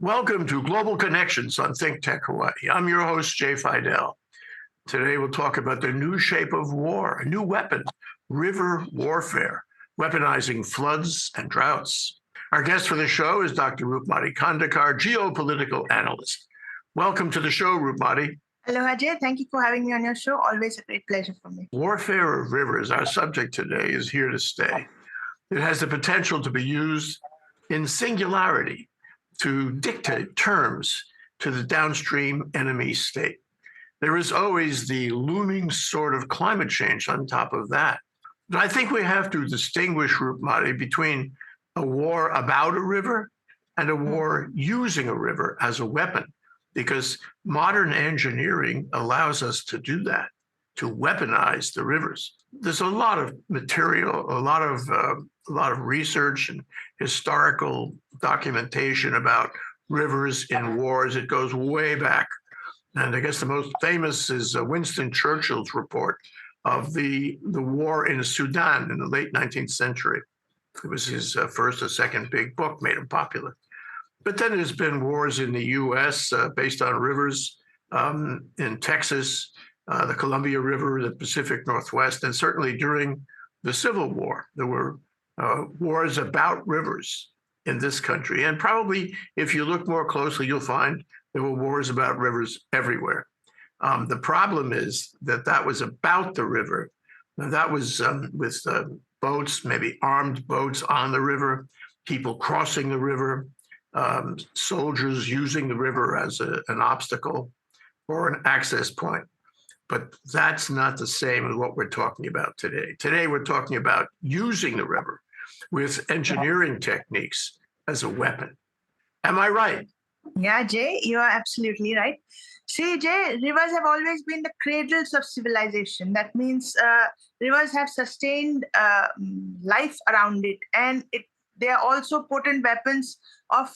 Welcome to Global Connections on ThinkTech Hawaii. I'm your host, Jay Fidell. Today we'll talk about the new shape of war, a new weapon, river warfare, weaponizing floods and droughts. Our guest for the show is Dr. Roopmati Khandekar, geopolitical analyst. Welcome to the show, Roopmati. Hello, Jay. Thank you for having me on your show. Always a great pleasure for me. Warfare of rivers, our subject today, is here to stay. It has the potential to be used in singularity to dictate terms to the downstream enemy state. There is always the looming sort of climate change on top of that. But I think we have to distinguish, Roopmati, between a war about a river and a war using a river as a weapon, because modern engineering allows us to do that, to weaponize the rivers. There's a lot of material, a lot of research and historical documentation about rivers in wars. It goes way back. And I guess the most famous is Winston Churchill's report of the war in Sudan in the late 19th century. It was his first or second big book, made him popular. But then there's been wars in the US based on rivers in Texas, the Columbia River, the Pacific Northwest, and certainly during the Civil War, there were wars about rivers in this country. And probably if you look more closely, you'll find there were wars about rivers everywhere. The problem is that was about the river. Now, that was with boats, maybe armed boats on the river, people crossing the river, soldiers using the river as an obstacle or an access point. But that's not the same as what we're talking about today. Today, we're talking about using the river with engineering techniques as a weapon. Am I right? Yeah, Jay, you are absolutely right. See, Jay, rivers have always been the cradles of civilization. That means rivers have sustained life around it, and they are also potent weapons of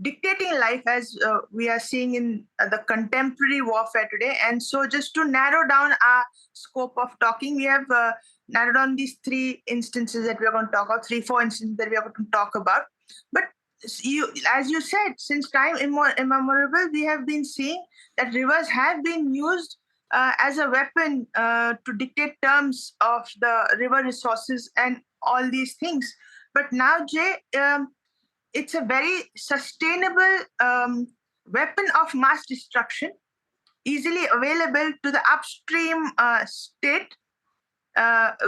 dictating life, as we are seeing in the contemporary warfare today. And so just to narrow down our scope of talking, we have narrowed down these three instances that we are going to talk about, 3-4 instances that we are going to talk about. But as you said, since time immemorial, we have been seeing that rivers have been used as a weapon to dictate terms of the river resources and all these things. But now, Jay, it's a very sustainable weapon of mass destruction, easily available to the upstream state,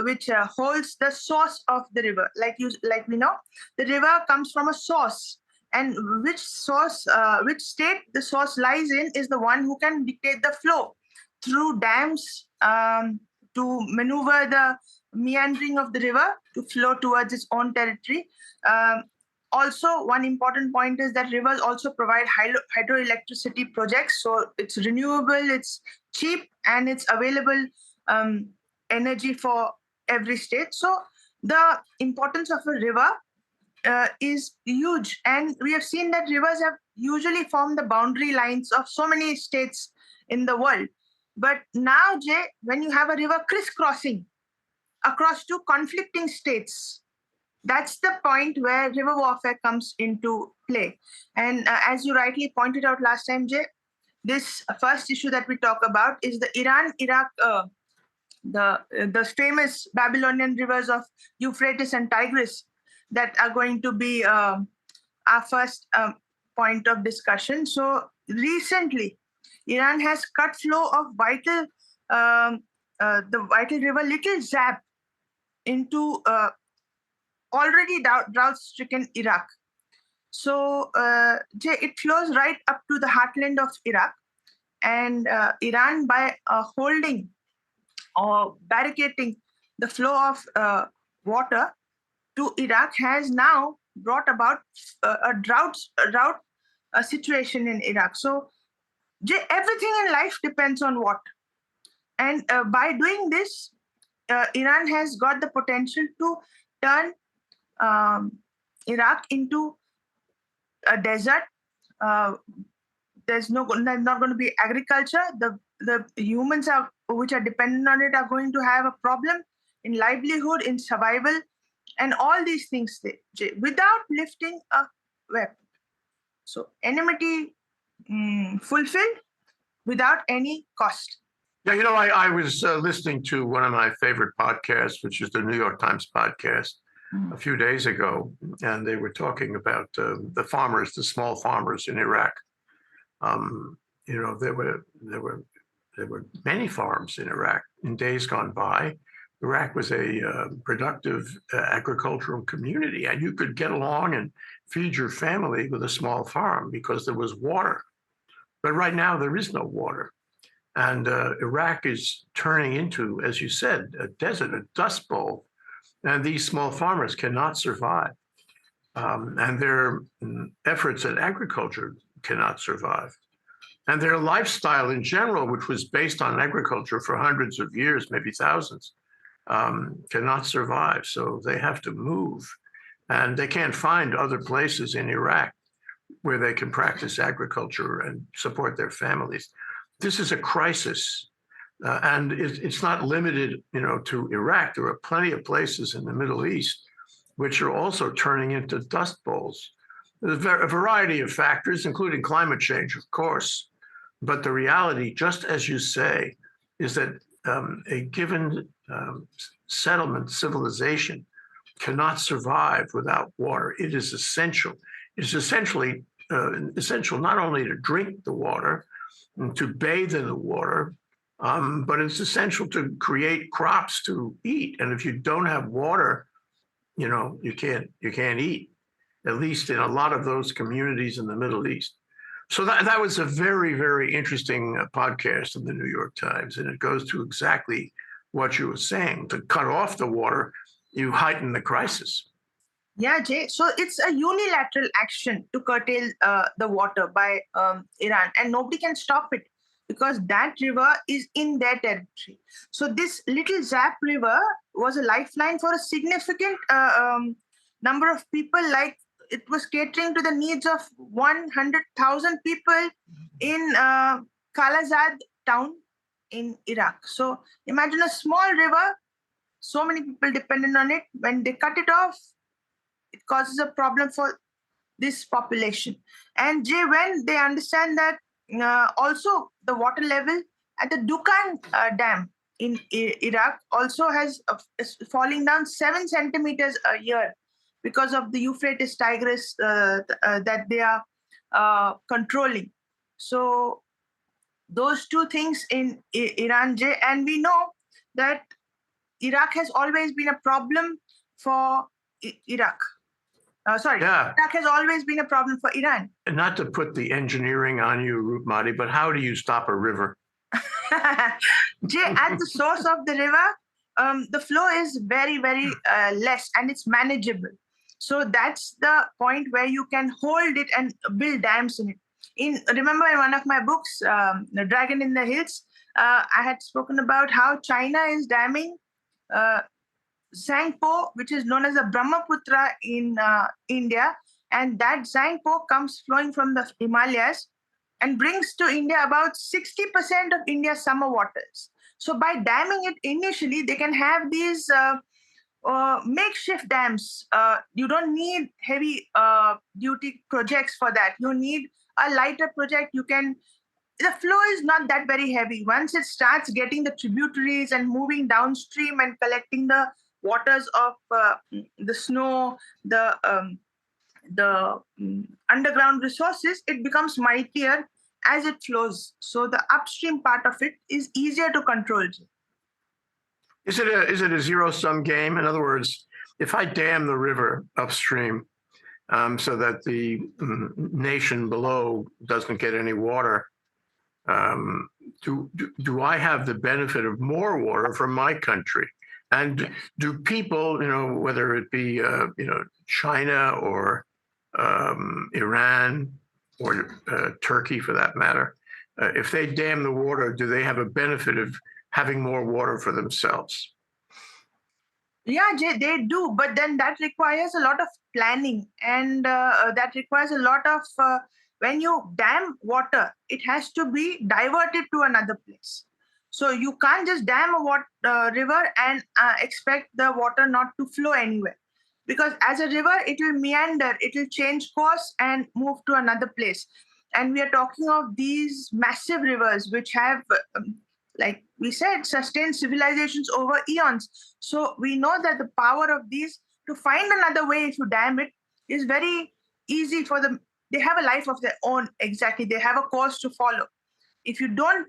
which holds the source of the river. Like we know, the river comes from a source, and which state the source lies in is the one who can dictate the flow through dams to maneuver the meandering of the river to flow towards its own territory. Also, one important point is that rivers also provide hydroelectricity projects. So it's renewable, it's cheap, and it's available energy for every state. So the importance of a river is huge. And we have seen that rivers have usually formed the boundary lines of so many states in the world. But now, Jay, when you have a river crisscrossing across two conflicting states, that's the point where river warfare comes into play. And as you rightly pointed out last time, Jay, this first issue that we talk about is the Iran-Iraq, the famous Babylonian rivers of Euphrates and Tigris that are going to be our first point of discussion. So recently, Iran has cut flow of the vital river Little Zab into already drought-stricken Iraq. So it flows right up to the heartland of Iraq. And Iran, by holding or barricading the flow of water to Iraq, has now brought about a drought situation in Iraq. So everything in life depends on water. And by doing this, Iran has got the potential to turn Iraq into a desert. There's not going to be agriculture. The humans which are dependent on it are going to have a problem in livelihood, in survival, and all these things without lifting a weapon. So enmity fulfilled without any cost. Yeah, I was listening to one of my favorite podcasts, which is the New York Times podcast, a few days ago, and they were talking about the farmers, the small farmers in Iraq. There were many farms in Iraq in days gone by. Iraq was a productive agricultural community, and you could get along and feed your family with a small farm because there was water. But right now there is no water. And Iraq is turning into, as you said, a desert, a dust bowl. And these small farmers cannot survive. And their efforts at agriculture cannot survive. And their lifestyle in general, which was based on agriculture for hundreds of years, maybe thousands, cannot survive. So they have to move. And they can't find other places in Iraq where they can practice agriculture and support their families. This is a crisis. And it's not limited, to Iraq. There are plenty of places in the Middle East which are also turning into dust bowls. There's a variety of factors, including climate change, of course. But the reality, just as you say, is that a given settlement, civilization, cannot survive without water. It is essential. It's essentially essential not only to drink the water and to bathe in the water, but it's essential to create crops to eat. And if you don't have water, you can't eat, at least in a lot of those communities in the Middle East. So that was a very, very interesting podcast in the New York Times. And it goes to exactly what you were saying. To cut off the water, you heighten the crisis. Yeah, Jay. So it's a unilateral action to curtail the water by Iran, and nobody can stop it because that river is in their territory. So this little Zap River was a lifeline for a significant number of people. Like it was catering to the needs of 100,000 people in Khalazad town in Iraq. So imagine a small river, so many people dependent on it. When they cut it off, it causes a problem for this population. And Jay, when they understand that also the water level at the Dukan Dam in Iraq also is falling down 7 centimeters a year because of the Euphrates Tigris that they are controlling. So those two things in Iran, Jay, and we know that Iraq has always been a problem for Iraq. Yeah. Iraq has always been a problem for Iran. And not to put the engineering on you, Roopmati, but how do you stop a river? Jay, at the source of the river, the flow is very, very less and it's manageable. So that's the point where you can hold it and build dams in it. Remember in one of my books, The Dragon in the Hills, I had spoken about how China is damming Zangpo, which is known as the Brahmaputra in India, and that Zangpo comes flowing from the Himalayas and brings to India about 60% of India's summer waters. So by damming it initially, they can have these makeshift dams. You don't need heavy duty projects for that. You need a lighter project. The flow is not that very heavy. Once it starts getting the tributaries and moving downstream and collecting the waters of the snow, the underground resources, it becomes mightier as it flows. So the upstream part of it is easier to control. Is it a zero-sum game? In other words, if I dam the river upstream so that the nation below doesn't get any water, do I have the benefit of more water from my country? And do people, whether it be China or Iran or Turkey for that matter, if they dam the water, do they have a benefit of having more water for themselves? Yeah, Jay, they do, but then that requires a lot of planning, and that requires a lot of when you dam water, it has to be diverted to another place. So you can't just dam a river and expect the water not to flow anywhere. because as a river, it will meander, it will change course and move to another place. And we are talking of these massive rivers which have, like we said, sustained civilizations over eons. So we know that the power of these to find another way, if you dam it, is very easy for them. They have a life of their own, exactly. They have a course to follow. If you don't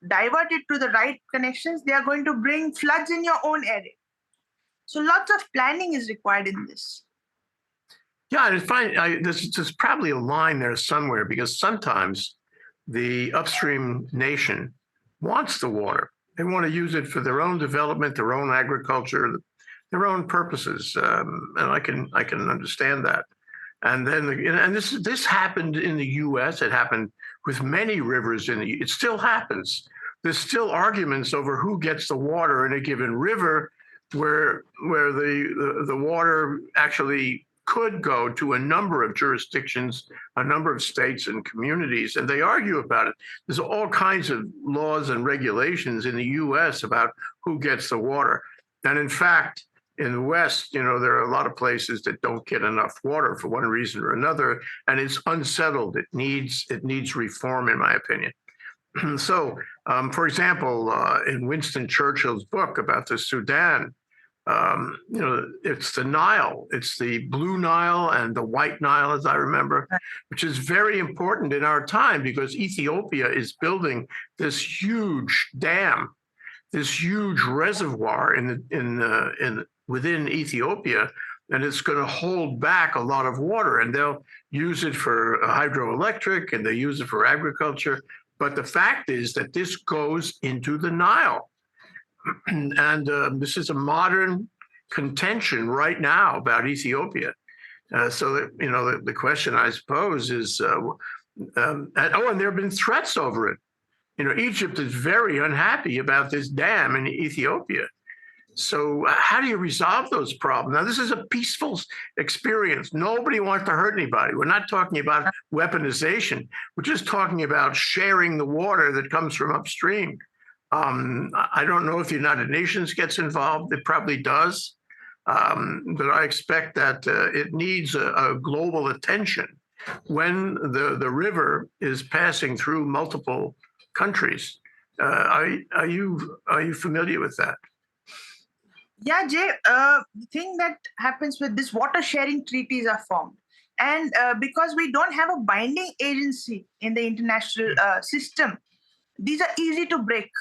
divert it to the right connections, they are going to bring floods in your own area. So lots of planning is required in this. Yeah, and it's fine. There's probably a line there somewhere, because sometimes the upstream nation wants the water. They want to use it for their own development, their own agriculture, their own purposes, and I can understand that. And then, and this happened in the U.S. It happened with many rivers it still happens. There's still arguments over who gets the water in a given river, where the water actually could go to a number of jurisdictions, a number of states and communities, and they argue about it. There's all kinds of laws and regulations in the U.S. about who gets the water. And in fact, in the West, there are a lot of places that don't get enough water for one reason or another, and it's unsettled. It needs reform, in my opinion. So, for example, in Winston Churchill's book about the Sudan, it's the Nile. It's the Blue Nile and the White Nile, as I remember, which is very important in our time, because Ethiopia is building this huge dam, this huge reservoir within Ethiopia, and it's going to hold back a lot of water, and they'll use it for hydroelectric, and they use it for agriculture. But the fact is that this goes into the Nile. And this is a modern contention right now about Ethiopia. So that, the question, I suppose, is, and there have been threats over it. Egypt is very unhappy about this dam in Ethiopia. So how do you resolve those problems? Now, this is a peaceful experience. Nobody wants to hurt anybody. We're not talking about weaponization. We're just talking about sharing the water that comes from upstream. I don't know if the United Nations gets involved. It probably does. But I expect that it needs a global attention when the river is passing through multiple countries. Are you familiar with that? Yeah, Jay, the thing that happens with this, water sharing treaties are formed. And because we don't have a binding agency in the international system, these are easy to break.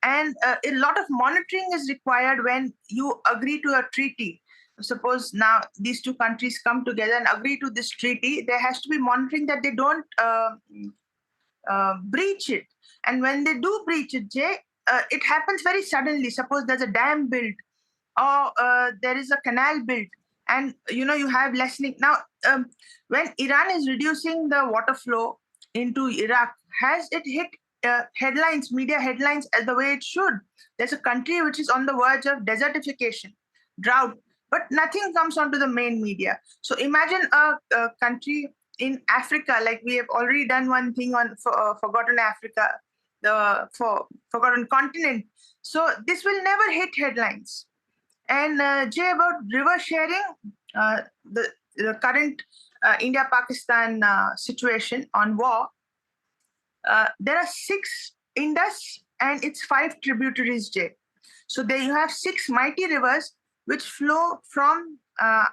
And a lot of monitoring is required when you agree to a treaty. Suppose now these two countries come together and agree to this treaty, there has to be monitoring that they don't breach it. And when they do breach it, Jay, it happens very suddenly. Suppose there's a dam built, or there is a canal built, and you have lessening. Now, when Iran is reducing the water flow into Iraq, has it hit headlines, media headlines, as the way it should? There's a country which is on the verge of desertification, drought, but nothing comes onto the main media. So imagine a country in Africa, like we have already done one thing on Forgotten Africa, the Forgotten Continent. So this will never hit headlines. And Jay, about river sharing, the current India-Pakistan situation on war, there are 6 Indus and its 5 tributaries, Jay. So there you have 6 mighty rivers which flow from the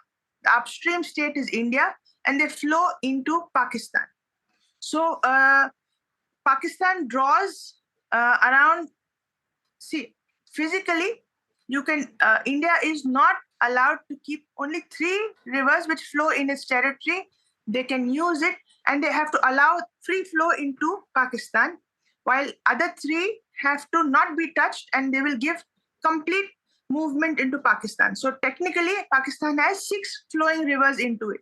upstream state is India, and they flow into Pakistan. So Pakistan draws around, physically, India is not allowed to keep only 3 rivers which flow in its territory. They can use it, and they have to allow free flow into Pakistan, while other 3 have to not be touched, and they will give complete movement into Pakistan. So technically, Pakistan has 6 flowing rivers into it.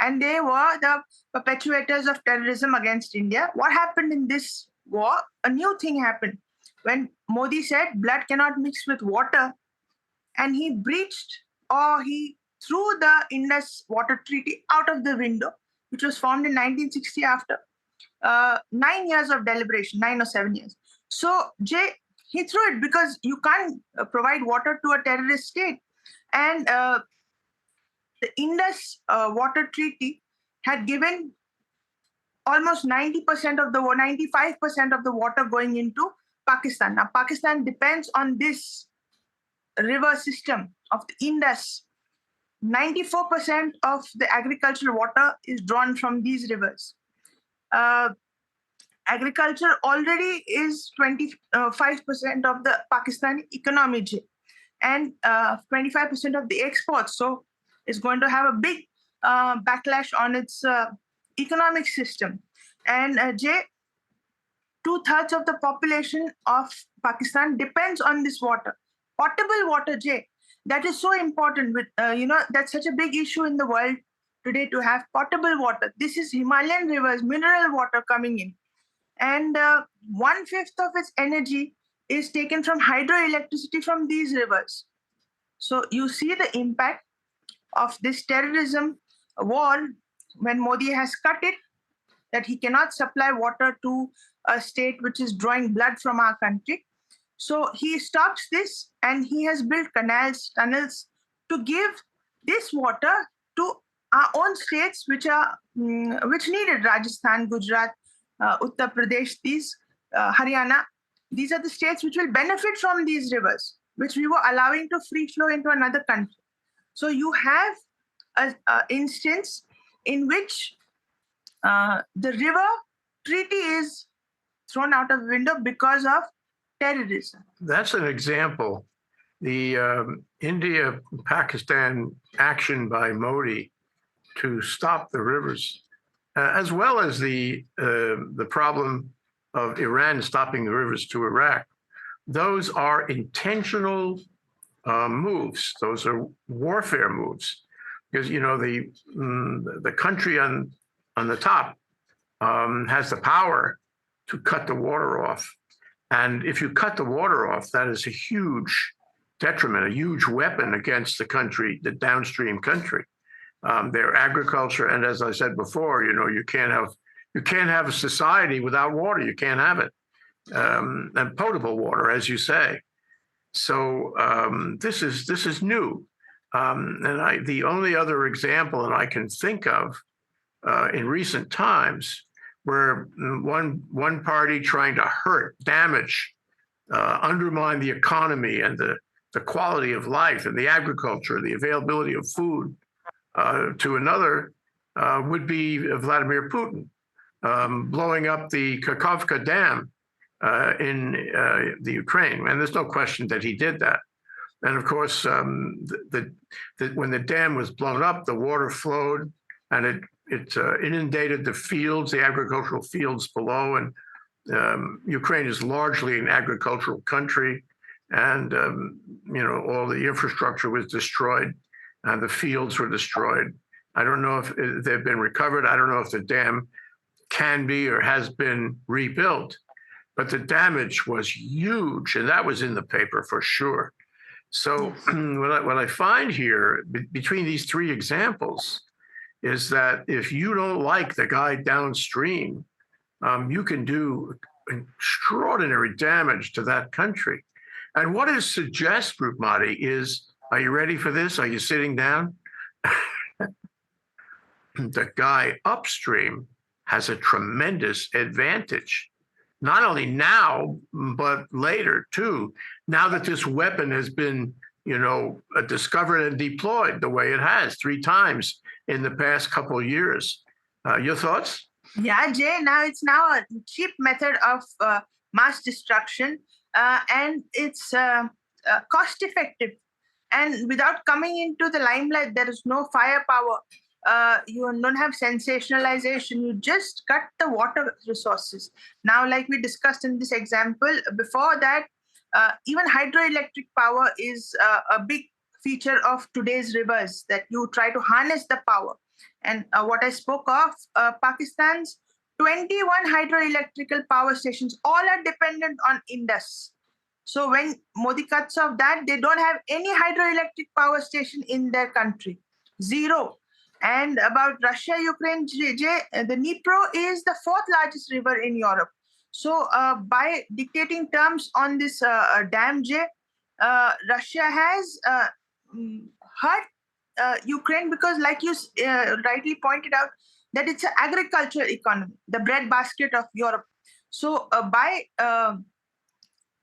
And they were the perpetuators of terrorism against India. What happened in this war? A new thing happened. When Modi said blood cannot mix with water, and he breached, or he threw the Indus Water Treaty out of the window, which was formed in 1960 after 9 years of deliberation, 9 or 7 years. So, Jay, he threw it because you can't provide water to a terrorist state. And the Indus Water Treaty had given almost 90% of the 95% of the water going into Pakistan. Now, Pakistan depends on this river system of the Indus. 94% of the agricultural water is drawn from these rivers. Agriculture already is 25% of the Pakistani economy, and 25% of the exports. So it's going to have a big backlash on its economic system. And Jay, 2/3 of the population of Pakistan depends on this water, potable water, Jay. That is so important. With that's such a big issue in the world today to have potable water. This is Himalayan rivers, mineral water coming in, and 1/5 of its energy is taken from hydroelectricity from these rivers. So you see the impact of this terrorism war when Modi has cut it, that he cannot supply water to a state which is drawing blood from our country. So he stops this, and he has built canals, tunnels to give this water to our own states which are which needed Rajasthan, Gujarat, Uttar Pradesh, Haryana. These are the states which will benefit from these rivers, which we were allowing to free flow into another country. So you have an instance in which the river treaty is thrown out of the window because of terrorism. That's an example. The India-Pakistan action by Modi to stop the rivers, as well as the problem of Iran stopping the rivers to Iraq, those are intentional moves. Those are warfare moves, because the country on the top has the power to cut the water off, and if you cut the water off, that is a huge detriment, a huge weapon against the country, the downstream country. Their agriculture, and as I said before, you can't have a society without water. You can't have it, and potable water, as you say. So this is new, and the only other example that I can think of in recent times where one party trying to hurt, damage, undermine the economy and the quality of life and the agriculture, the availability of food to another would be Vladimir Putin, blowing up the Kakhovka Dam in the Ukraine. And there's no question that he did that. And of course, when the dam was blown up, the water flowed and it inundated the fields, the agricultural fields below. And Ukraine is largely an agricultural country. And, all the infrastructure was destroyed and the fields were destroyed. I don't know if they've been recovered. I don't know if the dam can be or has been rebuilt, but the damage was huge. And that was in the paper for sure. So what I find here between these three examples is that if you don't like the guy downstream, you can do extraordinary damage to that country. And what it suggests, Roopmati, is, are you ready for this? Are you sitting down? The guy upstream has a tremendous advantage, not only now, but later too, now that this weapon has been, discovered and deployed the way it has 3 times in the past couple of years. Your thoughts? Yeah, Jay, it's now a cheap method of mass destruction, and it's cost effective. And without coming into the limelight, there is no firepower. You don't have sensationalization. You just cut the water resources. Now, like we discussed in this example, before that, even hydroelectric power is a big feature of today's rivers, that you try to harness the power. And what I spoke of, Pakistan's 21 hydroelectrical power stations, all are dependent on Indus. So when Modi cuts off that, they don't have any hydroelectric power station in their country. Zero. And about Russia, Ukraine, the Dnipro is the 4th largest river in Europe. So by dictating terms on this dam, Russia has hurt Ukraine because, like you rightly pointed out, that it's an agricultural economy, the breadbasket of Europe. So by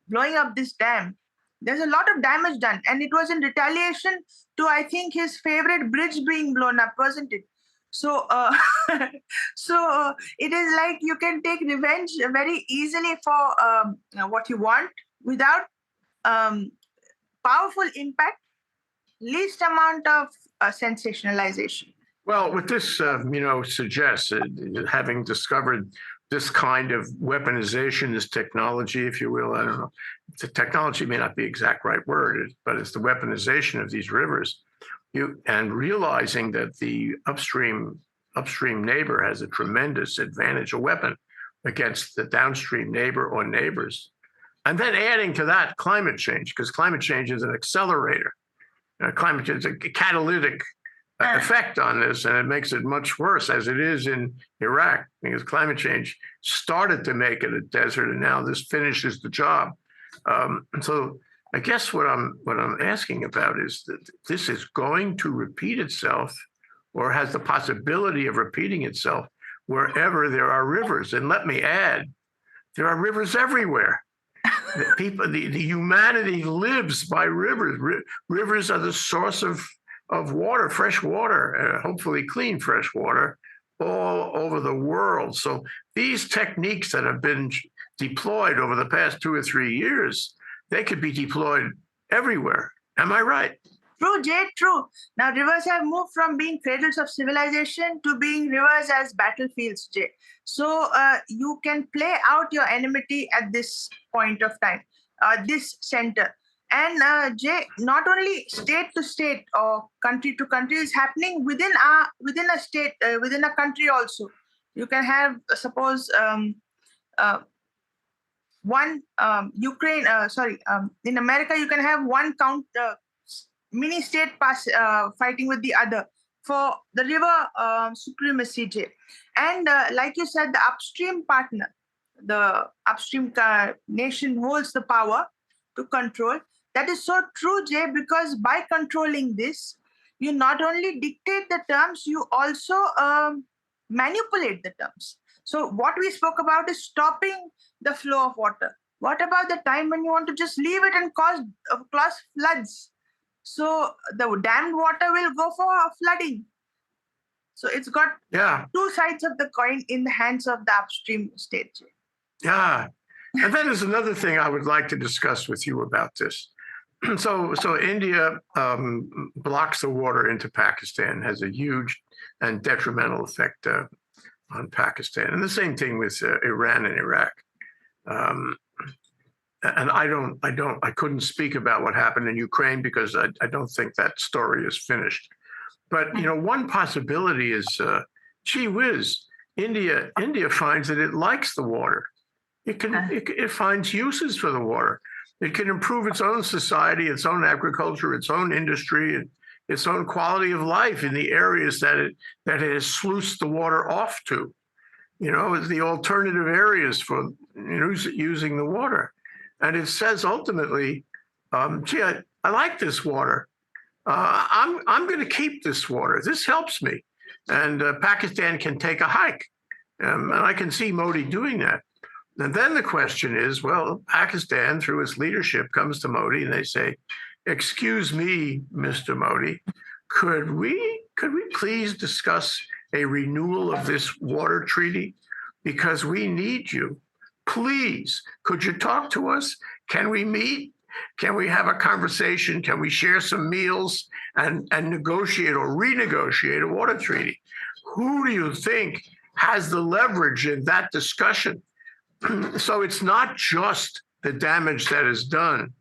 blowing up this dam, there's a lot of damage done, and it was in retaliation to, I think, his favorite bridge being blown up, wasn't it? So, it is like you can take revenge very easily for what you want without um, powerful impact, least amount of sensationalization. Well, what this suggests, having discovered this kind of weaponization, this technology, if you will, I don't know, the technology may not be the exact right word, but it's the weaponization of these rivers. And realizing that the upstream neighbor has a tremendous advantage, a weapon against the downstream neighbor or neighbors, and then adding to that climate change, because climate change is an accelerator. Climate change is a catalytic effect on this, and it makes it much worse as it is in Iraq, because climate change started to make it a desert, and now this finishes the job. So I guess what I'm asking about is that this is going to repeat itself, or has the possibility of repeating itself wherever there are rivers. And let me add, there are rivers everywhere. The humanity lives by rivers. Rivers are the source of water, fresh water, hopefully clean fresh water, all over the world. So these techniques that have been deployed over the past 2 or 3 years, they could be deployed everywhere. Am I right? True, Jay, true. Now, rivers have moved from being cradles of civilization to being rivers as battlefields, Jay. So you can play out your enmity at this point of time, this center. And Jay, not only state to state or country to country is happening within a state, within a country also. You can have, suppose, one Ukraine. In America, you can have one mini state fighting with the other for the river supremacy, Jay. And like you said, the upstream partner, the upstream nation holds the power to control. That is so true, Jay, because by controlling this, you not only dictate the terms, you also manipulate the terms. So what we spoke about is stopping the flow of water. What about the time when you want to just leave it and cause floods? So the dammed water will go for flooding. So it's got two sides of the coin in the hands of the upstream state. Yeah. And then there's another thing I would like to discuss with you about this. So India blocks the water into Pakistan, has a huge and detrimental effect on Pakistan. And the same thing with Iran and Iraq. And I couldn't speak about what happened in Ukraine because I don't think that story is finished. But one possibility is, gee whiz, India finds that it likes the water. It finds uses for the water. It can improve its own society, its own agriculture, its own industry, and its own quality of life in the areas that it has sluiced the water off to. The alternative areas for using the water. And it says ultimately, gee, I like this water. I'm going to keep this water. This helps me. And Pakistan can take a hike. And I can see Modi doing that. And then the question is, well, Pakistan, through its leadership, comes to Modi and they say, excuse me, Mr. Modi, could we please discuss a renewal of this water treaty? Because we need you. Please, could you talk to us? Can we meet? Can we have a conversation? Can we share some meals and negotiate or renegotiate a water treaty? Who do you think has the leverage in that discussion? So it's not just the damage that is done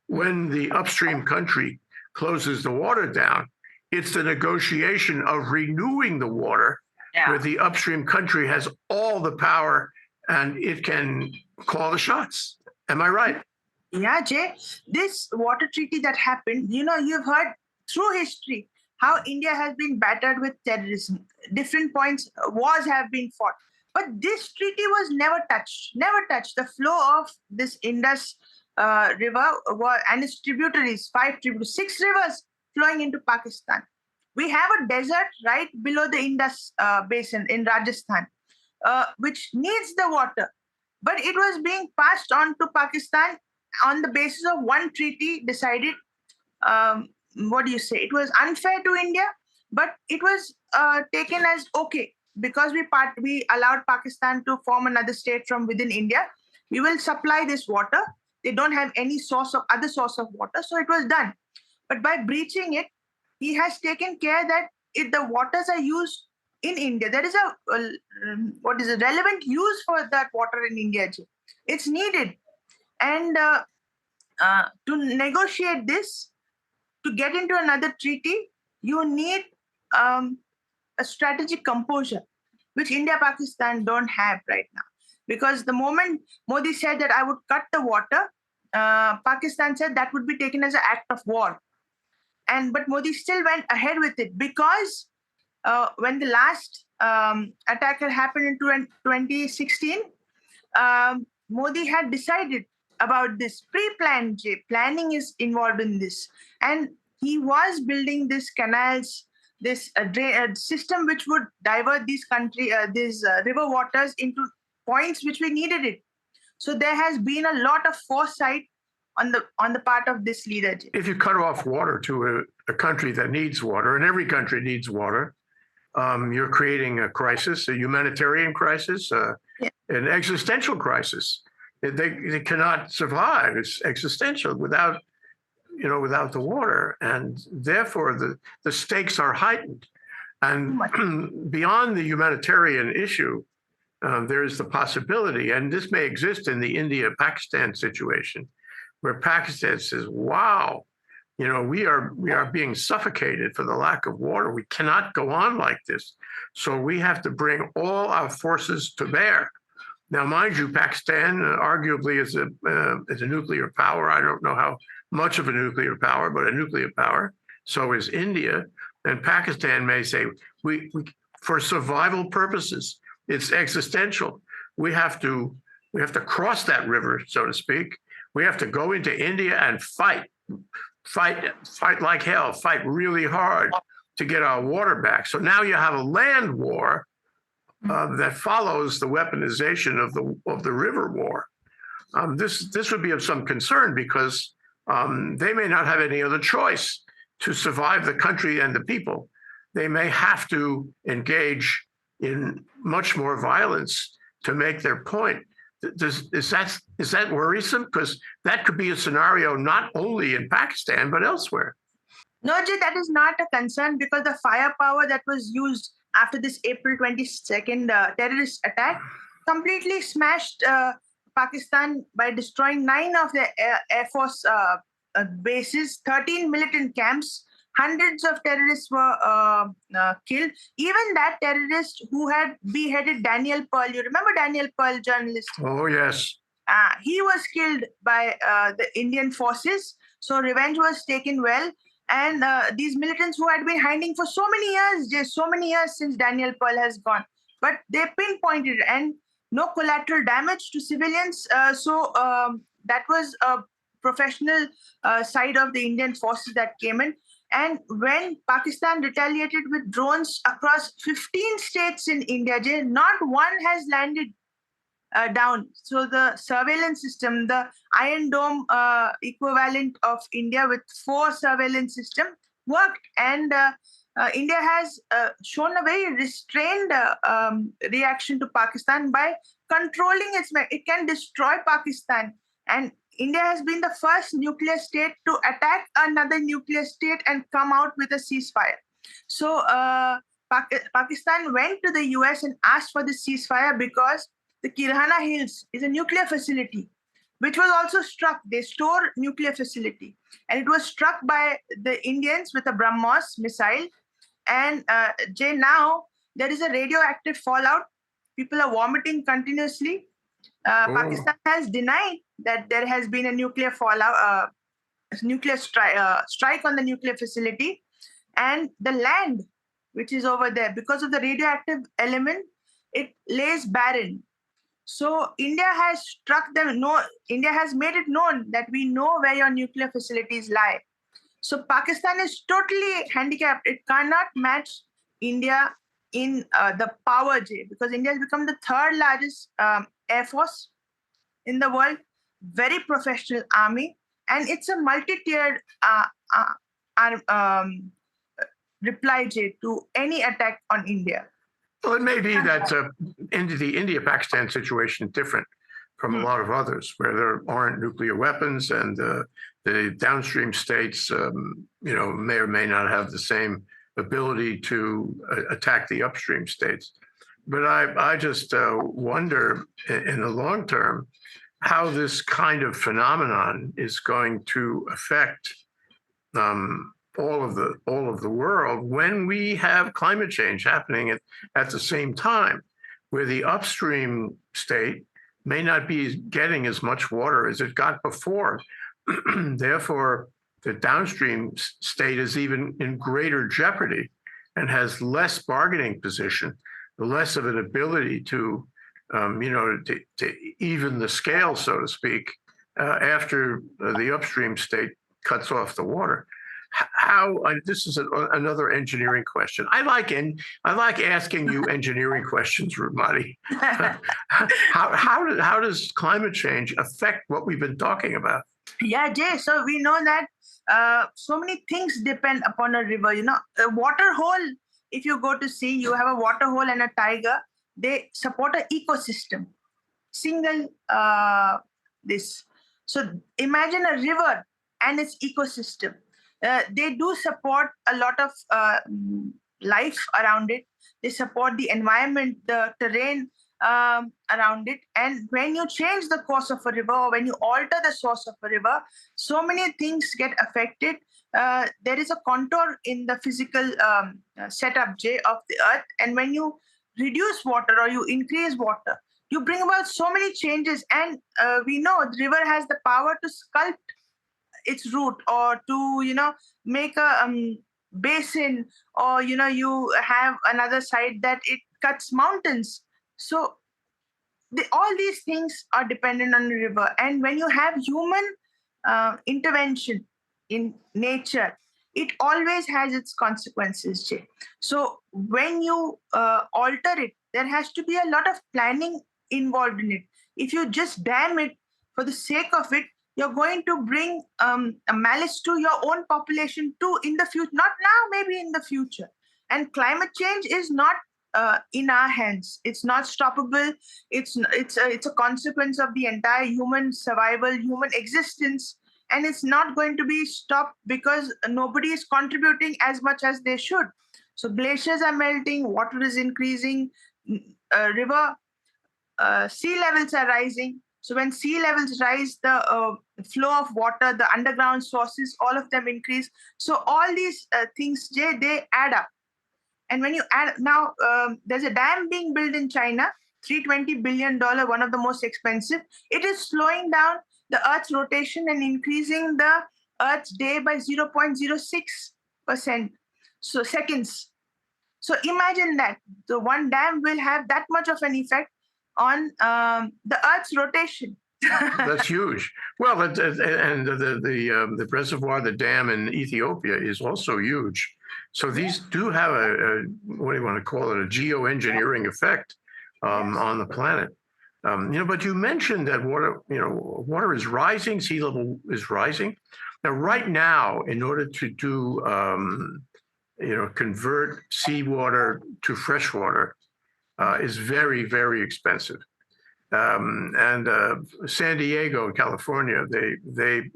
when the upstream country closes the water down. It's the negotiation of renewing the water where the upstream country has all the power and it can call the shots. Am I right? Yeah, Jay. This water treaty that happened, you've heard through history how India has been battered with terrorism. Different points, wars have been fought. But this treaty was never touched. The flow of this Indus river and its tributaries, 6 rivers flowing into Pakistan. We have a desert right below the Indus basin in Rajasthan, which needs the water, but it was being passed on to Pakistan on the basis of one treaty decided. Um, what do you say? It was unfair to India, but it was taken as okay because we allowed Pakistan to form another state from within India. We will supply this water. They don't have any other source of water, so it was done. But by breaching it, he has taken care that if the waters are used in India, there is what is a relevant use for that water in India. It's needed, and to negotiate this, to get into another treaty, you need um, a strategic composure, which India Pakistan don't have right now. Because the moment Modi said that I would cut the water, Pakistan said that would be taken as an act of war. But Modi still went ahead with it because when the last attack had happened in 2016, Modi had decided about this pre-planned. Planning is involved in this, and he was building these canals, this system which would divert these river waters into points which we needed it. So there has been a lot of foresight on the part of this leader. If you cut off water to a country that needs water, and every country needs water, you're creating a crisis, a humanitarian crisis, an existential crisis. They cannot survive. It's existential without the water, and therefore the stakes are heightened. And beyond the humanitarian issue, there is the possibility, and this may exist in the India-Pakistan situation, where Pakistan says, "Wow, we are being suffocated for the lack of water. We cannot go on like this. So we have to bring all our forces to bear." Now, mind you, Pakistan arguably is a nuclear power. I don't know how much of a nuclear power, but a nuclear power. So is India, and Pakistan may say, we for survival purposes, it's existential. We have to cross that river, so to speak. We have to go into India and fight like hell, fight really hard to get our water back. So now you have a land war that follows the weaponization of the river war. This would be of some concern because they may not have any other choice to survive the country and the people. They may have to engage in much more violence to make their point. Is that worrisome? Because that could be a scenario not only in Pakistan but elsewhere. No, Jay, that is not a concern because the firepower that was used after this April 22nd terrorist attack completely smashed Pakistan by destroying 9 of the Air Force bases, 13 militant camps. Hundreds of terrorists were killed. Even that terrorist who had beheaded Daniel Pearl, you remember Daniel Pearl, journalist? Oh, yes. He was killed by the Indian forces. So revenge was taken well. And these militants who had been hiding for so many years since Daniel Pearl has gone, but they pinpointed and no collateral damage to civilians. So that was a professional side of the Indian forces that came in. And when Pakistan retaliated with drones across 15 states in India, not one has landed down. So the surveillance system, the Iron Dome equivalent of India with 4 surveillance system worked. And India has shown a very restrained reaction to Pakistan by controlling it can destroy Pakistan. And India has been the first nuclear state to attack another nuclear state and come out with a ceasefire. So Pakistan went to the US and asked for the ceasefire because the Kirhana Hills is a nuclear facility, which was also struck. They store nuclear facility. And it was struck by the Indians with a BrahMos missile. And Jay, now there is a radioactive fallout. People are vomiting continuously. Pakistan has denied that there has been a nuclear fallout, strike on the nuclear facility. And the land, which is over there, because of the radioactive element, it lays barren. So India has struck them. India has made it known that we know where your nuclear facilities lie. So Pakistan is totally handicapped. It cannot match India in the power, Jay, because India has become the third largest air force in the world, very professional army, and it's a multi-tiered reply, Jay, to any attack on India. Well, it may be that the India-Pakistan situation is different from a lot of others, where there aren't nuclear weapons, and the downstream states, may or may not have the same ability to attack the upstream states. But I just wonder, in the long term, how this kind of phenomenon is going to affect all of the world when we have climate change happening at the same time, where the upstream state may not be getting as much water as it got before. Therefore, the downstream state is even in greater jeopardy and has less bargaining position, less of an ability to even the scale, so to speak, after the upstream state cuts off the water. This is another engineering question. I like asking you engineering questions, Roopmati. How does climate change affect what we've been talking about? Yeah, Jay. So we know that so many things depend upon a river. A water hole. If you go to sea, you have a water hole and a tiger. They support an ecosystem. Single this. So imagine a river and its ecosystem. They do support a lot of life around it. They support the environment, the terrain around it. And when you change the course of a river, or when you alter the source of a river, so many things get affected. There is a contour in the physical setup, Jay, of the earth. And when you reduce water or you increase water, you bring about so many changes. And we know the river has the power to sculpt its route, or to make a basin, or you have another side that it cuts mountains. So all these things are dependent on the river. And when you have human intervention in nature, it always has its consequences, Jay. So when you alter it, there has to be a lot of planning involved in it. If you just dam it for the sake of it, you're going to bring a malice to your own population too in the future. Not now, maybe in the future. And climate change is not in our hands. It's not stoppable. It's a consequence of the entire human survival, human existence, and it's not going to be stopped because nobody is contributing as much as they should. So glaciers are melting, water is increasing, river sea levels are rising. So when sea levels rise, the flow of water, the underground sources, all of them increase. So all these things, Jay, they add up. And when you add, now there's a dam being built in China, $320 billion, one of the most expensive. It is slowing down the Earth's rotation and increasing the Earth's day by 0.06%. So seconds. So imagine that the one dam will have that much of an effect on the Earth's rotation. That's huge. Well, and the reservoir, the dam in Ethiopia is also huge. So these do have a what do you want to call it, a geoengineering effect on the planet. But you mentioned that water is rising, sea level is rising. Now, right now, in order to do convert seawater to freshwater is very, very expensive. And San Diego, California, they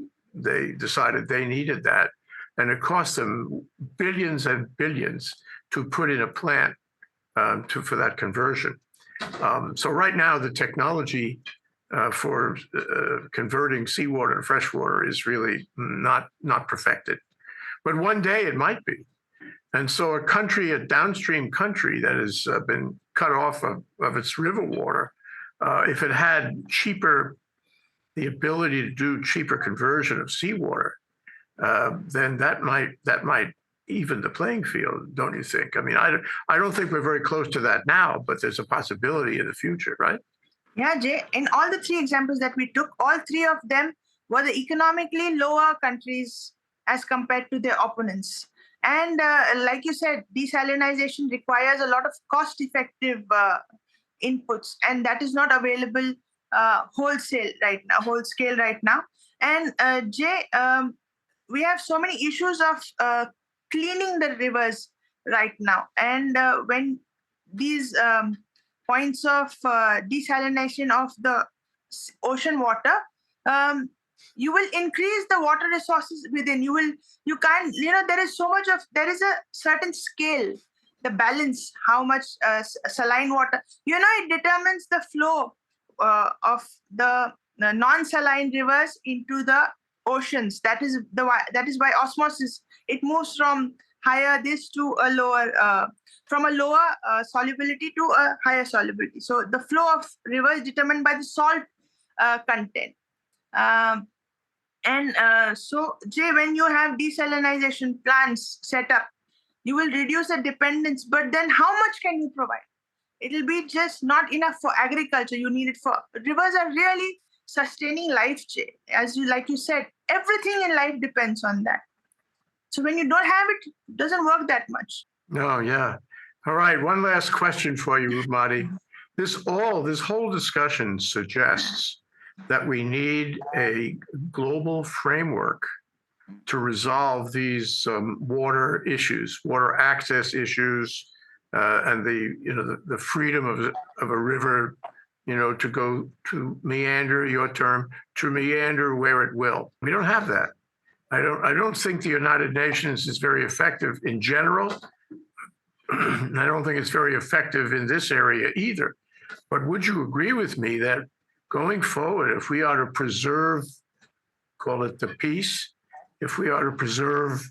decided they needed that, and it cost them billions and billions to put in a plant for that conversion. So right now, the technology for converting seawater to freshwater is really not perfected, but one day it might be. And so a downstream country that has been cut off of its river water, if it had the ability to do cheaper conversion of seawater, then that might even the playing field, don't you think? I mean, I don't think we're very close to that now, but there's a possibility in the future, right? Yeah, Jay. In all the three examples that we took, all three of them were the economically lower countries as compared to their opponents. And like you said, desalinization requires a lot of cost-effective inputs, and that is not available wholesale whole scale right now. And Jay, we have so many issues of cleaning the rivers right now, and when these points of desalination of the ocean water, um, you will increase the water resources within. You can't, there is so much of, there is a certain scale, the balance, how much saline water, it determines the flow of the non-saline rivers into the oceans. That is by osmosis it moves from higher this to a lower, from a lower solubility to a higher solubility. So the flow of river is determined by the salt content. So Jay, when you have desalinization plants set up, you will reduce the dependence, but then how much can you provide? It'll be just not enough for agriculture. You need it for, rivers are really sustaining life, Jay. As you, like you said, everything in life depends on that. So when you don't have it, it doesn't work that much. No, yeah. All right, one last question for you, Roopmati. This whole discussion suggests that we need a global framework to resolve these water issues, water access issues, and the freedom of a river, to go to meander, your term, to meander where it will. We don't have that. I don't think the United Nations is very effective in general. I don't think it's very effective in this area either. But would you agree with me that going forward, if we are to preserve, call it the peace, if we are to preserve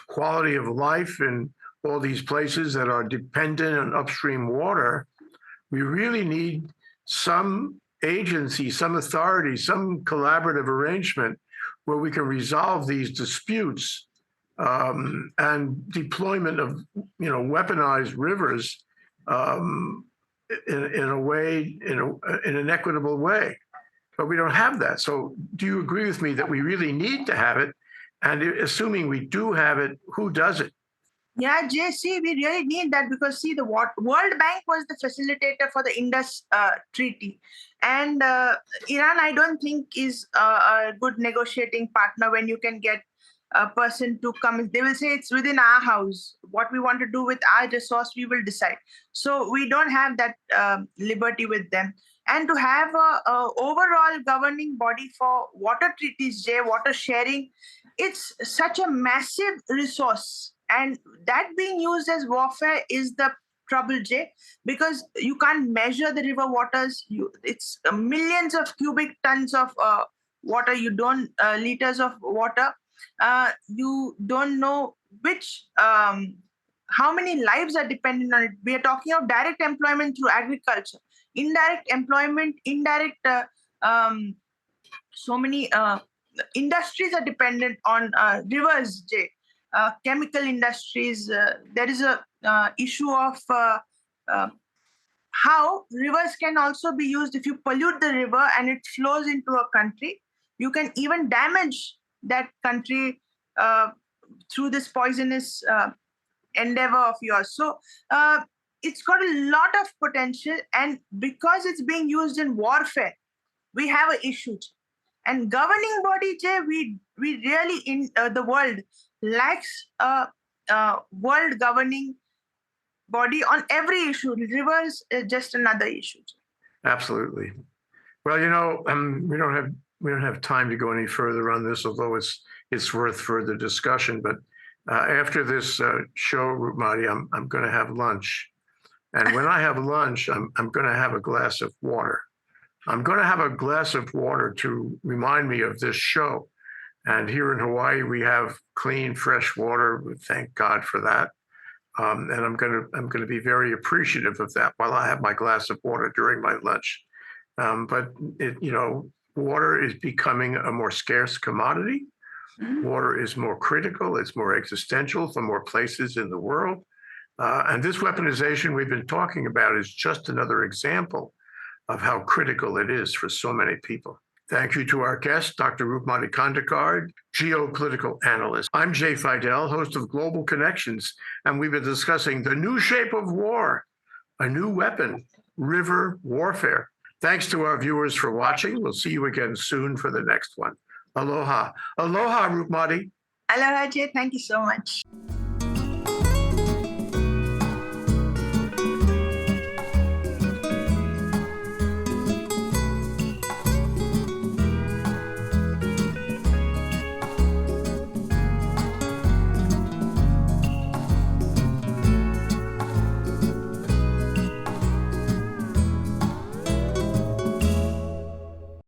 quality of life in all these places that are dependent on upstream water, we really need some agency, some authority, some collaborative arrangement where we can resolve these disputes, and deployment of weaponized rivers in a way, in an equitable way. But we don't have that. So do you agree with me that we really need to have it? And assuming we do have it, who does it? Yeah, JC, we really need that, because see, the World Bank was the facilitator for the Indus Treaty, and Iran, I don't think, is a good negotiating partner when you can get a person to come. They will say it's within our house. What we want to do with our resource, we will decide. So we don't have that liberty with them. And to have a overall governing body for water treaties, Jay, water sharing, it's such a massive resource. And that being used as warfare is the trouble, Jay, because you can't measure the river waters. It's millions of cubic tons of water. You don't liters of water. You don't know which how many lives are dependent on it. We are talking of direct employment through agriculture, indirect employment, so many industries are dependent on rivers, Jay. Chemical industries. There is a issue of how rivers can also be used. If you pollute the river and it flows into a country, you can even damage that country through this poisonous endeavor of yours. So it's got a lot of potential, and because it's being used in warfare, we have an issue. And governing body, Jay, we really in the world lacks a world governing body on every issue. Rivers is just another issue. Absolutely. Well, we don't have time to go any further on this, although it's worth further discussion. But after this show, Roopmati, I'm going to have lunch, and when I have lunch, I'm going to have a glass of water. I'm going to have a glass of water to remind me of this show. And here in Hawaii, we have clean, fresh water. Thank God for that. And I'm going to be very appreciative of that while I have my glass of water during my lunch. But water is becoming a more scarce commodity. Mm-hmm. Water is more critical. It's more existential for more places in the world. And this weaponization we've been talking about is just another example of how critical it is for so many people. Thank you to our guest, Dr. Roopmati Khandekar, geopolitical analyst. I'm Jay Fidell, host of Global Connections, and we've been discussing the new shape of war, a new weapon, river warfare. Thanks to our viewers for watching. We'll see you again soon for the next one. Aloha. Aloha, Roopmati. Aloha, Jay. Thank you so much.